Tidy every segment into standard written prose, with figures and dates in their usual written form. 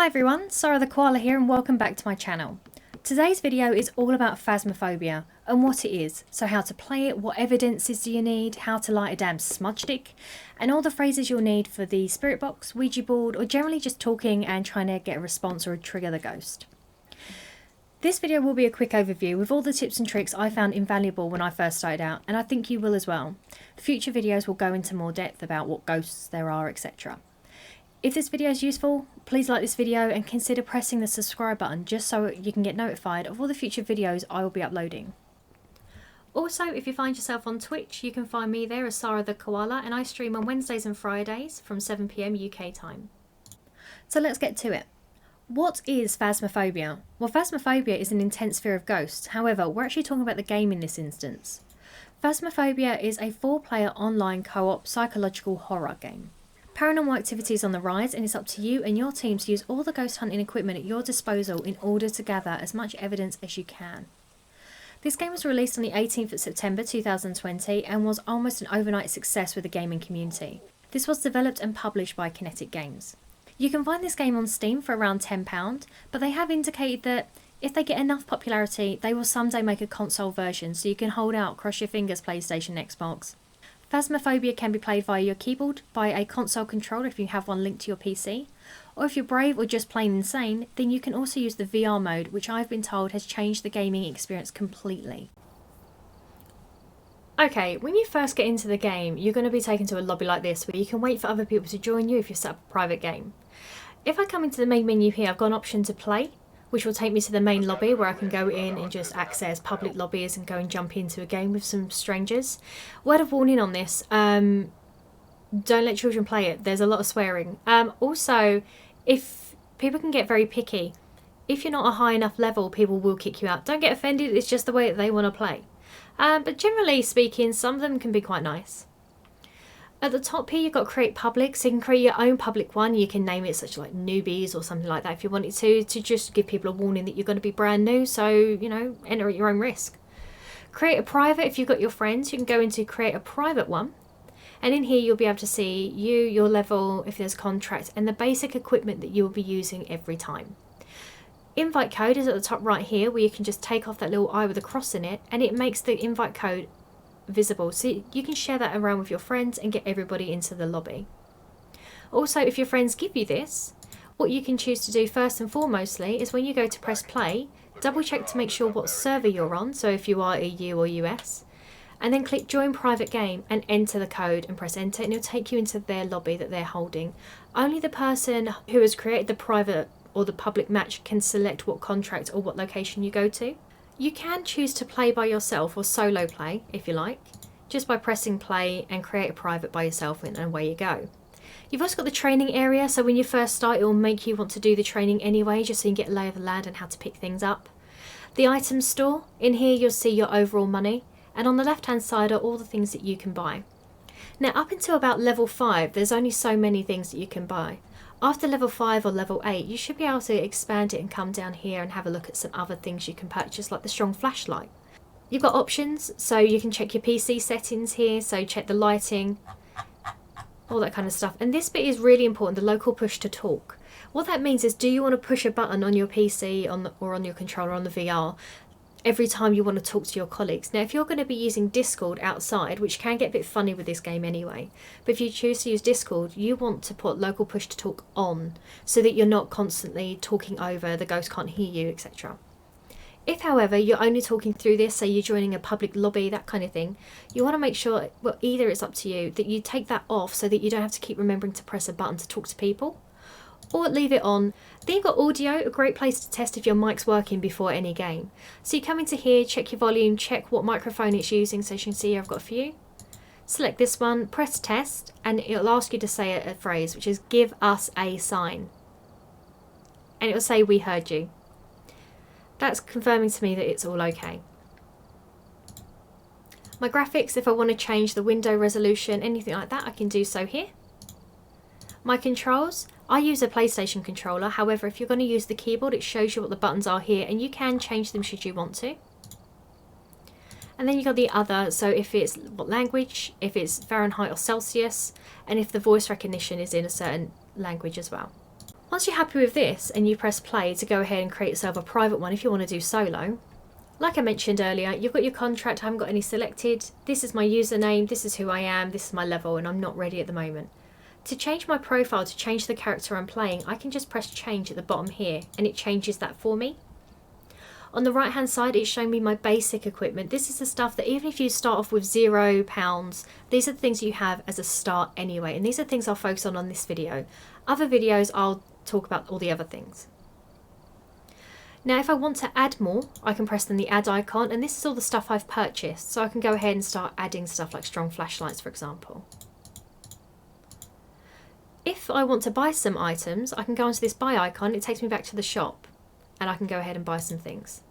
Hi everyone, Sarah the Koala here and welcome back to my channel. Today's video is all about Phasmophobia and what it is, so how to play it, what evidences do you need, how to light a damn smudge stick, and all the phrases you'll need for the spirit box, Ouija board, or generally just talking and trying to get a response or trigger the ghost. This video will be a quick overview with all the tips and tricks I found invaluable when I first started out, and I think you will as well. Future videos will go into more depth about what ghosts there are, etc. If this video is useful, please like this video and consider pressing the subscribe button just so you can get notified of all the future videos I will be uploading. Also, if you find yourself on Twitch, you can find me there as Sarah the Koala, and I stream on Wednesdays and Fridays from 7 PM UK time. So let's get to it. What is Phasmophobia? Well, Phasmophobia is an intense fear of ghosts. However, we're actually talking about the game in this instance. Phasmophobia is a 4-player online co-op psychological horror game. Paranormal activity is on the rise, and it's up to you and your team to use all the ghost hunting equipment at your disposal in order to gather as much evidence as you can. This game was released on the 18th of September 2020 and was almost an overnight success with the gaming community. This was developed and published by Kinetic Games. You can find this game on Steam for around £10, but they have indicated that if they get enough popularity, they will someday make a console version, so you can hold out, cross your fingers, PlayStation, Xbox. Phasmophobia can be played via your keyboard, by a console controller if you have one linked to your PC, or if you're brave or just plain insane, then you can also use the VR mode, which I've been told has changed the gaming experience completely. Okay, when you first get into the game, you're going to be taken to a lobby like this where you can wait for other people to join you if you set up a private game. If I come into the main menu here, I've got an option to play, which will take me to the main lobby where I can go in and just access public lobbies and go and jump into a game with some strangers. Word of warning on this, don't let children play it. There's a lot of swearing. Also, if people can get very picky, if you're not a high enough level, people will kick you out. Don't get offended, it's just the way that they want to play. But generally speaking, some of them can be quite nice. At the top here, you've got create public, so you can create your own public one. You can name it such like newbies or something like that if you wanted to just give people a warning that you're going to be brand new, so, you know, enter at your own risk. Create a private, if you've got your friends, you can go into create a private one. And in here, you'll be able to see you, your level, if there's contract, and the basic equipment that you'll be using every time. Invite code is at the top right here, where you can just take off that little eye with a cross in it, and it makes the invite code visible, so you can share that around with your friends and get everybody into the lobby. Also, if your friends give you this, what you can choose to do first and foremostly is when you go to press play, double check to make sure what server you're on, so if you are EU or US, and then click join private game and enter the code and press enter, and it'll take you into their lobby that they're holding. Only the person who has created the private or the public match can select what contract or what location you go to. You can choose to play by yourself or solo play if you like, just by pressing play and create a private by yourself, and away you go. You've also got the training area, so when you first start it will make you want to do the training anyway, just so you can get a lay of the land and how to pick things up. The item store, in here you'll see your overall money, and on the left hand side are all the things that you can buy. Now up until about level 5 there's only so many things that you can buy. After level 5 or level 8, you should be able to expand it and come down here and have a look at some other things you can purchase, like the strong flashlight. You've got options, so you can check your PC settings here, so check the lighting, all that kind of stuff. And this bit is really important, the local push to talk. What that means is, do you want to push a button on your PC or on your controller on the VR every time you want to talk to your colleagues? Now, if you're going to be using Discord outside, which can get a bit funny with this game anyway, but if you choose to use Discord, you want to put local push to talk on so that you're not constantly talking over, the ghost can't hear you, etc. If, however, you're only talking through this, say you're joining a public lobby, that kind of thing, you want to make sure, well, either it's up to you, that you take that off so that you don't have to keep remembering to press a button to talk to people, or leave it on. Then you've got audio, a great place to test if your mic's working before any game. So you come into here, check your volume, check what microphone it's using, so you can see I've got a few. Select this one, press test, and it'll ask you to say a phrase, which is give us a sign. And it'll say we heard you. That's confirming to me that it's all okay. My graphics, if I want to change the window resolution, anything like that, I can do so here. My controls, I use a PlayStation controller, however if you're going to use the keyboard it shows you what the buttons are here and you can change them should you want to. And then you've got the other, so if it's what language, if it's Fahrenheit or Celsius, and if the voice recognition is in a certain language as well. Once you're happy with this and you press play to go ahead and create yourself a private one if you want to do solo, like I mentioned earlier, you've got your contract, I haven't got any selected, this is my username, this is who I am, this is my level, and I'm not ready at the moment. To change my profile, to change the character I'm playing, I can just press change at the bottom here and it changes that for me. On the right hand side it's showing me my basic equipment. This is the stuff that even if you start off with £0, these are the things you have as a start anyway, and these are things I'll focus on this video. Other videos I'll talk about all the other things. Now if I want to add more, I can press then the add icon, and this is all the stuff I've purchased, so I can go ahead and start adding stuff like strong flashlights, for example. If I want to buy some items, I can go onto this buy icon, it takes me back to the shop, and I can go ahead and buy some things.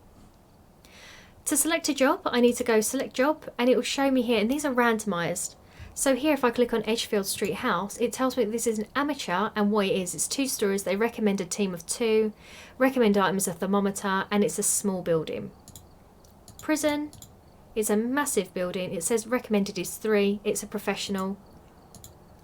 To select a job, I need to go select job, and it will show me here, and these are randomised. So here if I click on Edgefield Street House, it tells me this is an amateur, and what it is, it's 2 stories, they recommend a team of 2, recommend item is a thermometer, and it's a small building. Prison is a massive building, it says recommended is 3, it's a professional,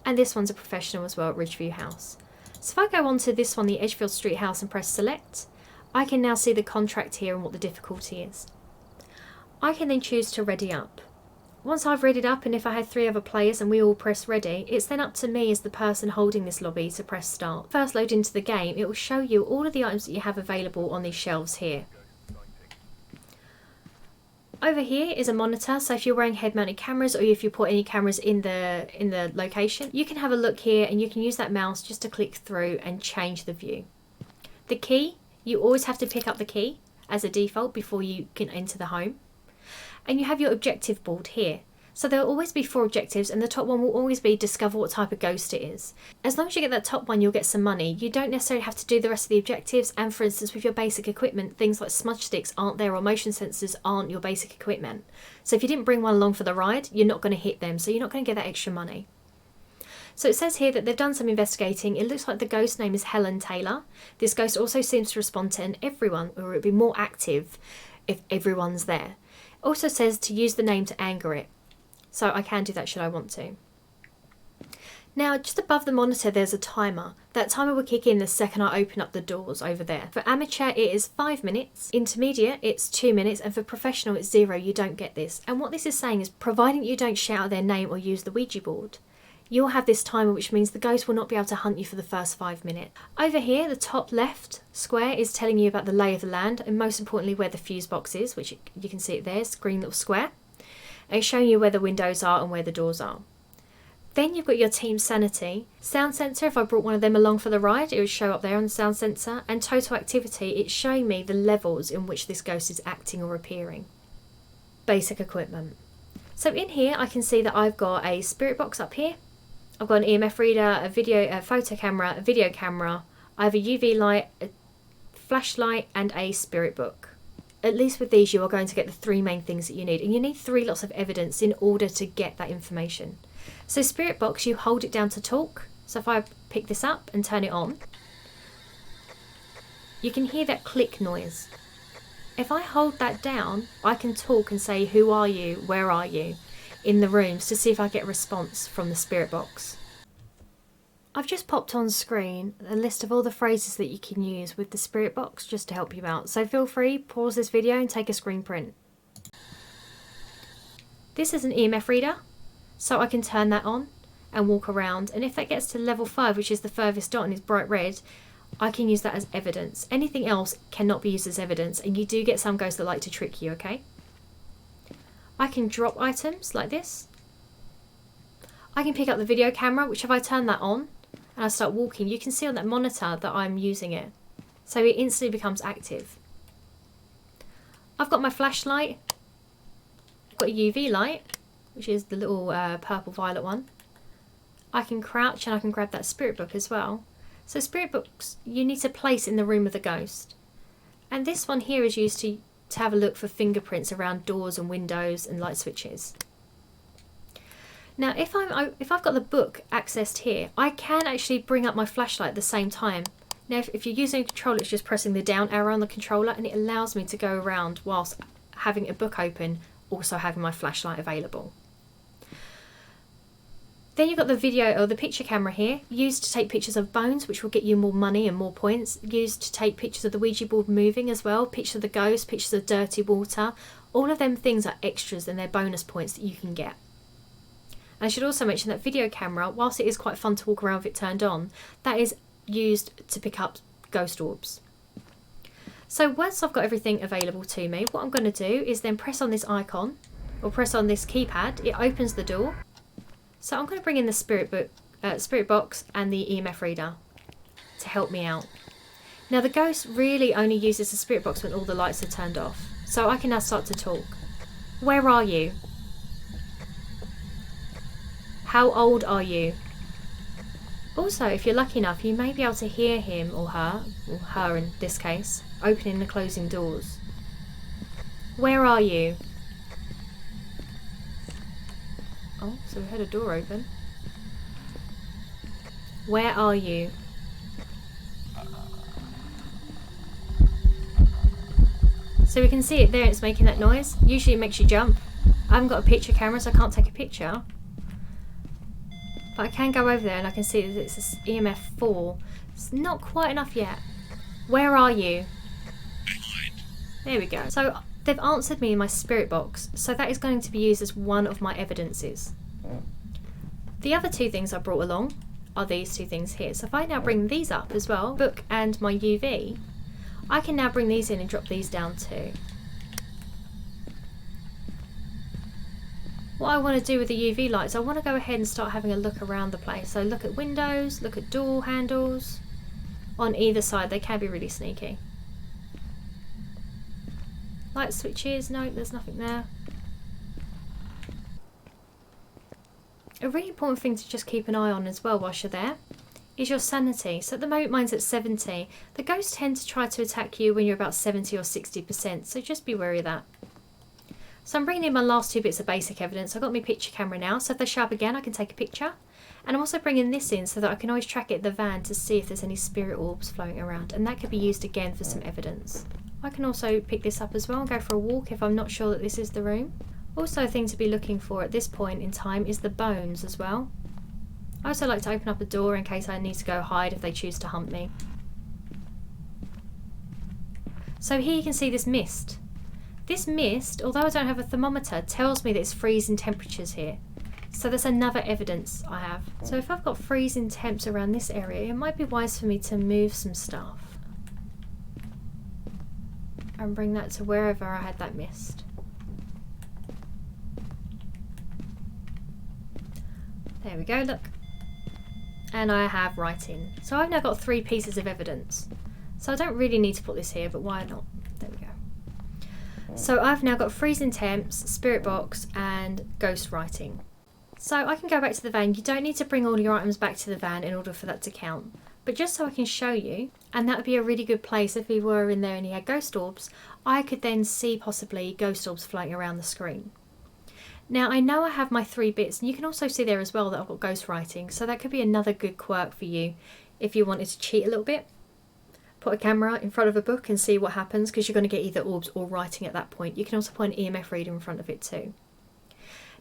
and this one's a professional as well at Ridgeview House. So if I go on to this one, the Edgefield Street House, and press select, I can now see the contract here and what the difficulty is. I can then choose to ready up. Once I've readied up, and if I had 3 other players and we all press ready, it's then up to me as the person holding this lobby to press start. First load into the game, it will show you all of the items that you have available on these shelves here. Over here is a monitor, so if you're wearing head-mounted cameras or if you put any cameras in the location, you can have a look here and you can use that mouse just to click through and change the view. The key, you always have to pick up the key as a default before you can enter the home. And you have your objective board here. So there will always be 4 objectives, and the top one will always be discover what type of ghost it is. As long as you get that top one, you'll get some money. You don't necessarily have to do the rest of the objectives, and for instance with your basic equipment, things like smudge sticks aren't there, or motion sensors aren't your basic equipment. So if you didn't bring one along for the ride, you're not going to hit them, so you're not going to get that extra money. So it says here that they've done some investigating. It looks like the ghost name is Helen Taylor. This ghost also seems to respond to everyone, or it would be more active if everyone's there. Also says to use the name to anger it, so I can do that should I want to. Now just above the monitor there's a timer. That timer will kick in the second I open up the doors over there. For amateur it is 5 minutes, intermediate it's 2 minutes, and for professional it's 0, you don't get this. And what this is saying is, providing you don't shout their name or use the Ouija board, you'll have this timer, which means the ghost will not be able to hunt you for the first 5 minutes. Over here, the top left square is telling you about the lay of the land, and most importantly where the fuse box is, which you can see it there, it's a green little square. And it's showing you where the windows are and where the doors are. Then you've got your team sanity. Sound sensor, if I brought one of them along for the ride, it would show up there on the sound sensor. And total activity, it's showing me the levels in which this ghost is acting or appearing. Basic equipment. So in here I can see that I've got a spirit box up here. I've got an EMF reader, a photo camera, a video camera. I have a UV light, a flashlight, and a spirit book. At least with these you are going to get the 3 main things that you need, and you need 3 lots of evidence in order to get that information. So spirit box, you hold it down to talk. So if I pick this up and turn it on, you can hear that click noise. If I hold that down, I can talk and say who are you, where are you, in the rooms, to see if I get a response from the spirit box. I've just popped on screen a list of all the phrases that you can use with the spirit box just to help you out, so feel free, pause this video and take a screen print. This is an EMF reader, so I can turn that on and walk around, and if that gets to level 5, which is the furthest dot and is bright red, I can use that as evidence. Anything else cannot be used as evidence, and you do get some ghosts that like to trick you, okay? I can drop items like this. I can pick up the video camera, which if I turn that on and I start walking, you can see on that monitor that I'm using it. So it instantly becomes active. I've got my flashlight. I've got a UV light, which is the little purple violet one. I can crouch and I can grab that spirit book as well. So spirit books you need to place in the room of the ghost. And this one here is used to have a look for fingerprints around doors and windows and light switches. Now if I've got the book accessed here, I can actually bring up my flashlight at the same time. Now if you're using a controller, it's just pressing the down arrow on the controller, and it allows me to go around whilst having a book open, also having my flashlight available. Then you've got the video or the picture camera here, used to take pictures of bones, which will get you more money and more points. Used to take pictures of the Ouija board moving as well, pictures of the ghost, pictures of dirty water. All of them things are extras and they're bonus points that you can get. And I should also mention that video camera, whilst it is quite fun to walk around with it turned on, that is used to pick up ghost orbs. So once I've got everything available to me, what I'm going to do is then press on this icon, or press on this keypad. It opens the door. So I'm going to bring in the spirit box and the EMF reader to help me out. Now the ghost really only uses the spirit box when all the lights are turned off. So I can now start to talk. Where are you? How old are you? Also, if you're lucky enough, you may be able to hear him or her in this case, opening and closing doors. Where are you? Oh, so we heard a door open. Where are you? So we can see it there, it's making that noise. Usually it makes you jump. I haven't got a picture camera, so I can't take a picture. But I can go over there and I can see that it's EMF 4. It's not quite enough yet. Where are you? There we go. So they've answered me in my spirit box, so that is going to be used as one of my evidences. The other two things I brought along are these two things here. So if I now bring these up as well, book and my UV, I can now bring these in and drop these down too. What I want to do with the UV lights, I want to go ahead and start having a look around the place. So look at windows, look at door handles. On either side, they can be really sneaky. Light switches, no, there's nothing there. A really important thing to just keep an eye on as well whilst you're there is your sanity. So at the moment mine's at 70. The ghosts tend to try to attack you when you're about 70 or 60%, so just be wary of that. So I'm bringing in my last two bits of basic evidence. I've got my picture camera now, so if they show up again I can take a picture. And I'm also bringing this in so that I can always track it at the van to see if there's any spirit orbs floating around, and that could be used again for some evidence. I can also pick this up as well and go for a walk if I'm not sure that this is the room. Also a thing to be looking for at this point in time is the bones as well. I also like to open up a door in case I need to go hide if they choose to hunt me. So here you can see this mist. This mist, although I don't have a thermometer, tells me that it's freezing temperatures here. So that's another evidence I have. So if I've got freezing temps around this area, it might be wise for me to move some stuff and bring that to wherever I had that mist. There we go, look. And I have writing. So I've now got 3 pieces of evidence. So I don't really need to put this here, but why not? There we go. So I've now got freezing temps, spirit box, and ghost writing. So I can go back to the van. You don't need to bring all your items back to the van in order for that to count. But just so I can show you, and that would be a really good place if we were in there and he had ghost orbs, I could then see possibly ghost orbs floating around the screen. Now I know I have my 3 bits, and you can also see there as well that I've got ghost writing, so that could be another good quirk for you if you wanted to cheat a little bit. Put a camera in front of a book and see what happens, because you're going to get either orbs or writing at that point. You can also put an EMF reader in front of it too.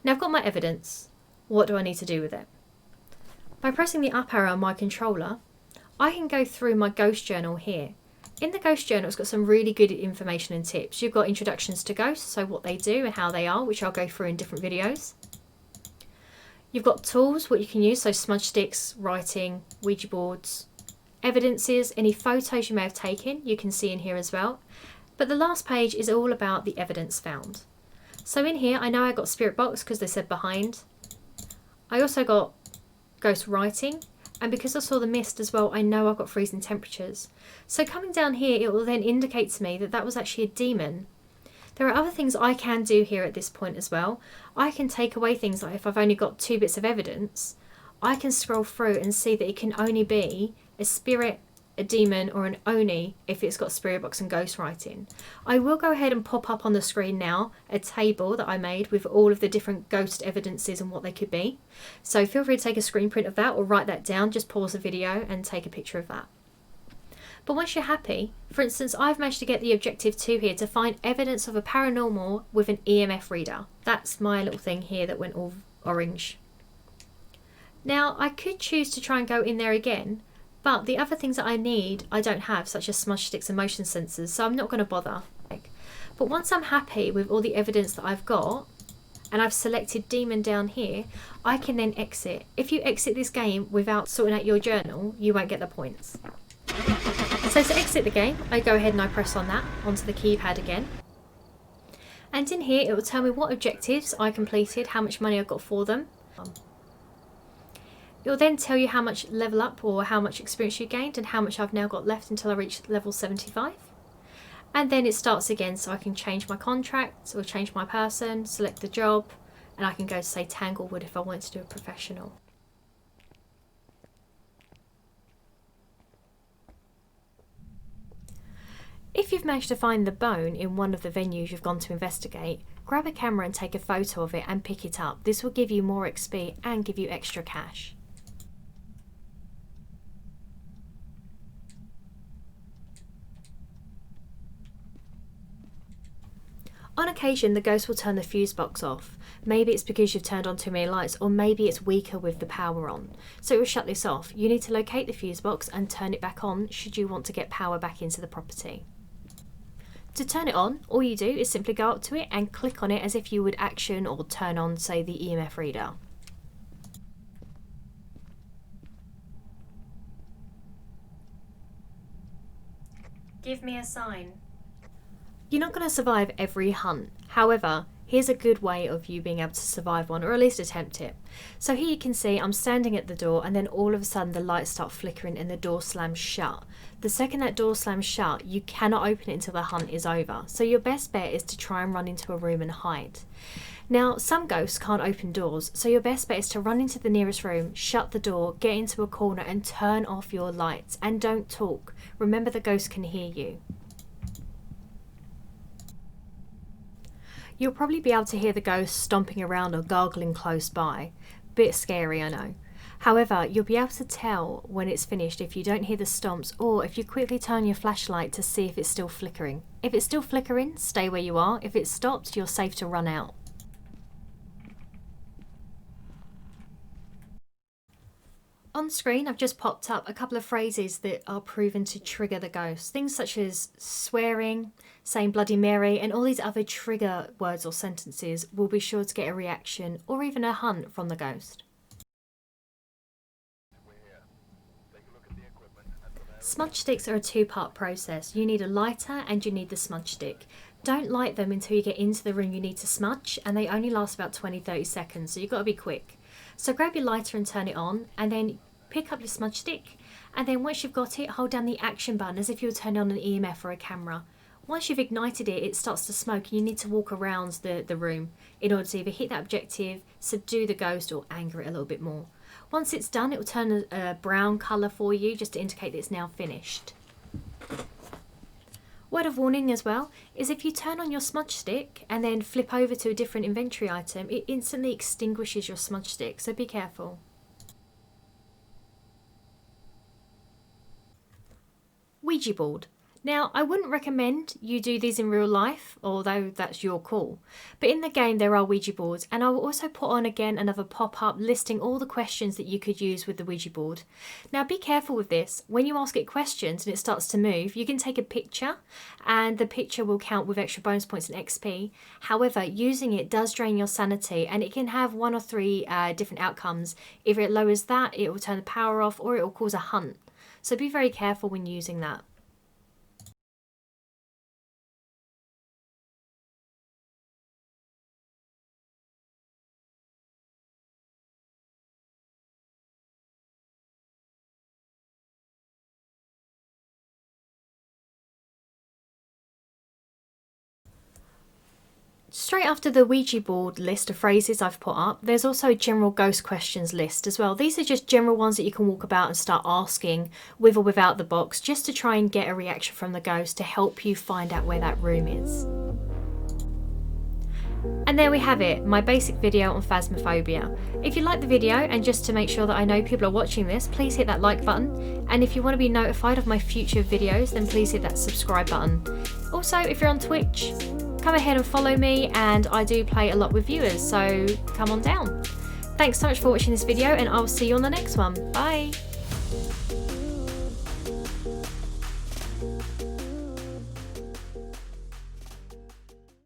Now I've got my evidence. What do I need to do with it? By pressing the up arrow on my controller, I can go through my ghost journal here. In the ghost journal, it's got some really good information and tips. You've got introductions to ghosts, so what they do and how they are, which I'll go through in different videos. You've got tools, what you can use, so smudge sticks, writing, Ouija boards, evidences, any photos you may have taken, you can see in here as well. But the last page is all about the evidence found. So in here, I know I got spirit box because they said behind. I also got ghost writing. And because I saw the mist as well, I know I've got freezing temperatures. So coming down here, it will then indicate to me that that was actually a demon. There are other things I can do here at this point as well. I can take away things like if I've only got 2 bits of evidence, I can scroll through and see that it can only be a spirit, a demon, or an oni if it's got spirit box and ghost writing. I will go ahead and pop up on the screen now a table that I made with all of the different ghost evidences and what they could be. So feel free to take a screen print of that or write that down. Just pause the video and take a picture of that. But once you're happy, for instance, I've managed to get the objective 2 here to find evidence of a paranormal with an EMF reader. That's my little thing here that went all orange. Now I could choose to try and go in there again, but the other things that I need I don't have, such as smudge sticks and motion sensors, so I'm not going to bother. But once I'm happy with all the evidence that I've got, and I've selected demon down here, I can then exit. If you exit this game without sorting out your journal, you won't get the points. So to exit the game, I go ahead and I press on that onto the keypad again. And in here it will tell me what objectives I completed, how much money I got for them. It will then tell you how much level up or how much experience you gained and how much I've now got left until I reach level 75. And then it starts again, so I can change my contract or change my person, select the job, and I can go to say Tanglewood if I want to do a professional. If you've managed to find the bone in one of the venues you've gone to investigate, grab a camera and take a photo of it and pick it up. This will give you more XP and give you extra cash. On occasion, the ghost will turn the fuse box off. Maybe it's because you've turned on too many lights, or maybe it's weaker with the power on. So it will shut this off. You need to locate the fuse box and turn it back on should you want to get power back into the property. To turn it on, all you do is simply go up to it and click on it as if you would action or turn on, say, the EMF reader. Give me a sign. You're not going to survive every hunt. However, here's a good way of you being able to survive one, or at least attempt it. So here you can see I'm standing at the door, and then all of a sudden the lights start flickering and the door slams shut. The second that door slams shut, you cannot open it until the hunt is over. So your best bet is to try and run into a room and hide. Now, some ghosts can't open doors, so your best bet is to run into the nearest room, shut the door, get into a corner and turn off your lights. And don't talk. Remember, the ghost can hear you. You'll probably be able to hear the ghost stomping around or gargling close by. Bit scary, I know. However, you'll be able to tell when it's finished if you don't hear the stomps, or if you quickly turn your flashlight to see if it's still flickering. If it's still flickering, stay where you are. If it stops, you're safe to run out. On screen, I've just popped up a couple of phrases that are proven to trigger the ghost. Things such as swearing, saying Bloody Mary, and all these other trigger words or sentences will be sure to get a reaction or even a hunt from the ghost. Smudge sticks are a two-part process. You need a lighter and you need the smudge stick. Don't light them until you get into the room you need to smudge, and they only last about 20-30 seconds, so you've got to be quick. So grab your lighter and turn it on, and then pick up your smudge stick, and then once you've got it, hold down the action button as if you were turning on an EMF or a camera. Once you've ignited it, it starts to smoke and you need to walk around the room in order to either hit that objective, subdue the ghost, or anger it a little bit more. Once it's done, it will turn a brown colour for you just to indicate that it's now finished. Word of warning as well is if you turn on your smudge stick and then flip over to a different inventory item, it instantly extinguishes your smudge stick, so be careful. Ouija board. Now, I wouldn't recommend you do these in real life, although that's your call. But in the game there are Ouija boards, and I will also put on again another pop-up listing all the questions that you could use with the Ouija board. Now be careful with this. When you ask it questions and it starts to move, you can take a picture and the picture will count with extra bonus points and XP. However, using it does drain your sanity, and it can have 1 or 3 different outcomes. Either it lowers that, it will turn the power off, or it will cause a hunt. So be very careful when using that. Straight after the Ouija board list of phrases I've put up, there's also a general ghost questions list as well. These are just general ones that you can walk about and start asking with or without the box, just to try and get a reaction from the ghost to help you find out where that room is. And there we have it, my basic video on Phasmophobia. If you like the video, and just to make sure that I know people are watching this, please hit that like button. And if you want to be notified of my future videos, then please hit that subscribe button. Also, if you're on Twitch, come ahead and follow me, and I do play a lot with viewers, so come on down. Thanks so much for watching this video, and I'll see you on the next one. Bye!